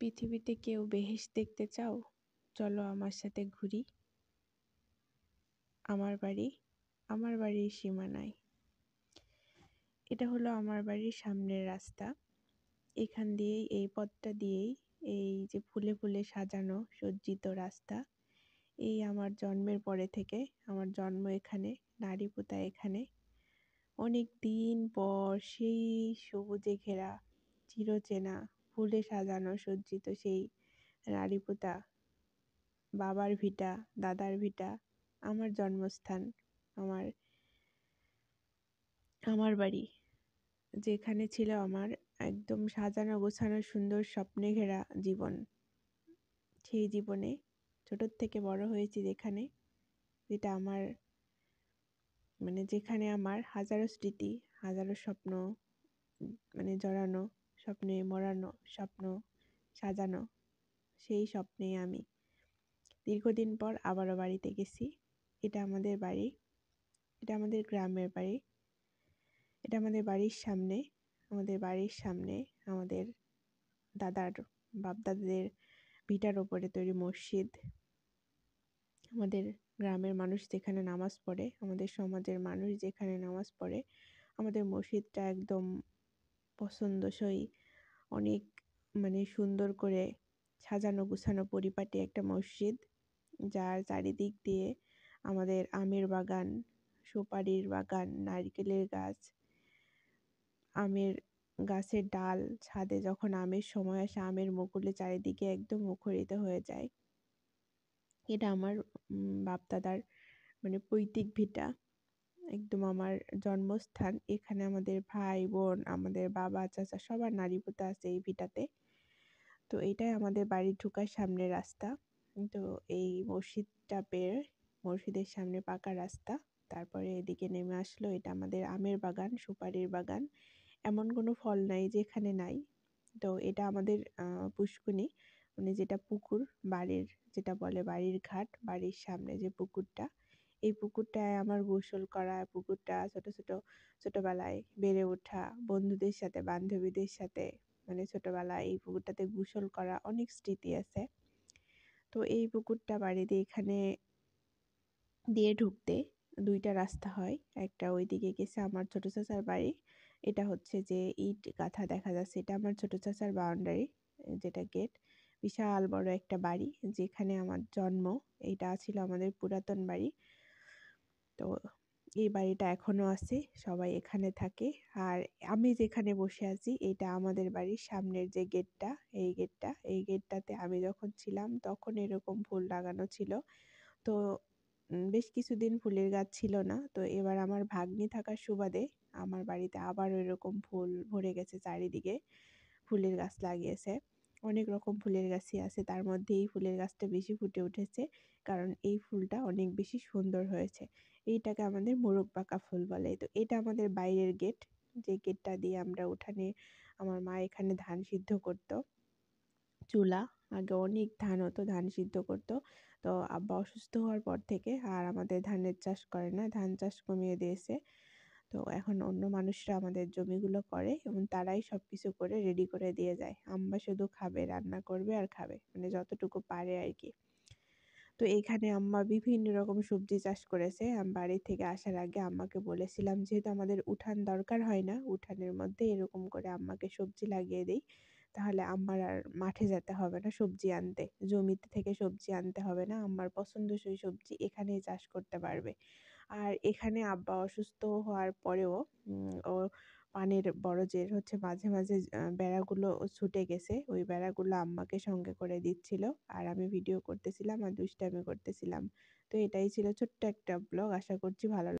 পৃথিবীতে কেউ বেহেশত দেখতে চাও? চলো আমার সাথে ঘুরি। আমার বাড়ির সীমানায়। এটা হলো আমার বাড়ির সামনের রাস্তা। এখান দিয়েই, এই পথটা দিয়েই, এই যে ফুলে ফুলে সাজানো সজ্জিত রাস্তা, এই আমার জন্মের পরে থেকে, আমার জন্ম এখানে, নারীপোতা এখানে। অনেক দিন পর সেই সবুজে ঘেরা, চিরচেনা, ফুলে সাজানো সজ্জিত সেই নারীপোতা, বাবার ভিটা, দাদার ভিটা, আমার জন্মস্থান, আমার আমার বাড়ি, যেখানে ছিল আমার একদম সাজানো গোছানো সুন্দর স্বপ্নে ঘেরা জীবন। সেই জীবনে ছোটোর থেকে বড় হয়েছি যেখানে, যেটা আমার যেখানে আমার হাজারো স্মৃতি, হাজারো স্বপ্ন, জড়ানো, স্বপ্নে মরানো, স্বপ্ন সাজানো, সেই স্বপ্নে আমি দীর্ঘদিন পর আবারও বাড়িতে গেছি। এটা আমাদের বাড়ি, এটা আমাদের গ্রামের বাড়ি, এটা আমাদের বাড়ির সামনে, আমাদের দাদার বাপদাদাদের ভিটার ওপরে তৈরি মসজিদ। আমাদের গ্রামের মানুষ যেখানে নামাজ পড়ে, আমাদের সমাজের মানুষ যেখানে নামাজ পড়ে, আমাদের মসজিদটা একদম পছন্দসই, অনেক সুন্দর করে সাজানো গুছানো পরিপাটি একটা মসজিদ, যার চারিদিক দিয়ে আমাদের আমের বাগান, সুপারির বাগান, নারকেলের গাছ, আমের গাছের ডাল, ছাদে যখন আমের সময় আসে আমের মুকুলে চারিদিকে একদম মুখরিত হয়ে যায়। এটা আমার বাপদাদার পৈতৃক ভিটা, একদম আমার জন্মস্থান। এখানে আমাদের ভাই বোন, আমাদের বাবা চাচা সবার নারীপোতা আছে এই ভিটাতে। তো এটাই আমাদের বাড়ি ঢোকার সামনের রাস্তা। তো এই মসজিদটা পেয়ে, মসজিদের সামনে পাকা রাস্তা, তারপরে এদিকে নেমে আসলো এটা আমাদের আমের বাগান, সুপারির বাগান। এমন কোনো ফল নাই যেখানে নাই। তো এটা আমাদের পুষ্কুনি, যেটা পুকুর, বাড়ির, যেটা বলে বাড়ির ঘাট, বাড়ির সামনে যে পুকুরটা, এই পুকুরটায় আমার গোসল করা, পুকুরটা ছোটবেলায় বেড়ে ওঠা, বন্ধুদের সাথে, বান্ধবীদের সাথে, ছোটবেলায় এই পুকুরটাতে গোসল করা অনেক স্মৃতি আছে। তো এই পুকুরটা বাড়িতে এখানে দিয়ে ঢুকতে দুইটা রাস্তা হয়, একটা ওইদিকে গেছে আমার ছোট চাচার বাড়ি, এটা হচ্ছে যে ইট গাঁথা দেখা যাচ্ছে, এটা আমার ছোট চাচার বাউন্ডারি, যেটা গেট। বিশাল বড় একটা বাড়ি, যেখানে আমার জন্ম, এইটা ছিল আমাদের পুরাতন বাড়ি। তো এই বাড়িটা এখনো আছে, সবাই এখানে থাকে। আর আমি যেখানে বসে আছি এটা আমাদের বাড়ির সামনের যে গেটটা, এই গেটটাতে আমি যখন ছিলাম তখন এরকম ফুল লাগানো ছিল। তো বেশ কিছুদিন ফুলের গাছ ছিল না, তো এবার আমার ভাগ্নি থাকার সুবাদে আমার বাড়িতে আবার এরকম ফুল ভরে গেছে, চারিদিকে ফুলের গাছ লাগিয়েছে। অনেক রকম ফুলের গাছই আছে, তার মধ্যে এই ফুলের গাছটা বেশি ফুটে উঠেছে, কারণ এই ফুলটা অনেক বেশি সুন্দর হয়েছে। এইটাকে আমাদের মোরগ পাকা ফুল বলে। তো এটা আমাদের বাইরের গেট, যে গেটটা দিয়ে আমরা উঠানে, আমার মা এখানে ধান সিদ্ধ করতো, চুলা, আগে অনেক ধান হতো, ধান সিদ্ধ করতো। তো আব্বা অসুস্থ হওয়ার পর থেকে আর আমাদের ধানের চাষ করে না, ধান চাষ কমিয়ে দিয়েছে। তো এখন অন্য মানুষরা আমাদের জমিগুলো করে এবং তারাই সব কিছু করে রেডি করে দিয়ে যায়, আম্মা শুধু খাবে, রান্না করবে আর খাবে, যতটুকু পারে আর কি। তো এইখানে আম্মা বিভিন্ন রকম সবজি চাষ করেছে। আমি বাড়ি থেকে আসার আগে আম্মাকে বলেছিলাম, যেহেতু আমাদের উঠান দরকার হয় না, উঠানের মধ্যে এরকম করে আম্মাকে সবজি লাগিয়ে দিই, তাহলে আম্মার আর মাঠে যেতে হবে না সবজি আনতে, জমিতে থেকে সবজি আনতে হবে না, আম্মার পছন্দসই সবজি এখানেই চাষ করতে পারবে। আর এখানে আব্বা অসুস্থ হওয়ার পরেও ও পানের বরজের হচ্ছে মাঝে মাঝে বেড়াগুলো ছুটে গেছে, ওই বেড়াগুলো আম্মাকে সঙ্গে করে দিচ্ছিল, আর আমি ভিডিও করতেছিলাম আর দুষ্টামি করতেছিলাম। তো এটাই ছিল ছোট্ট একটা ব্লগ, আশা করছি ভালো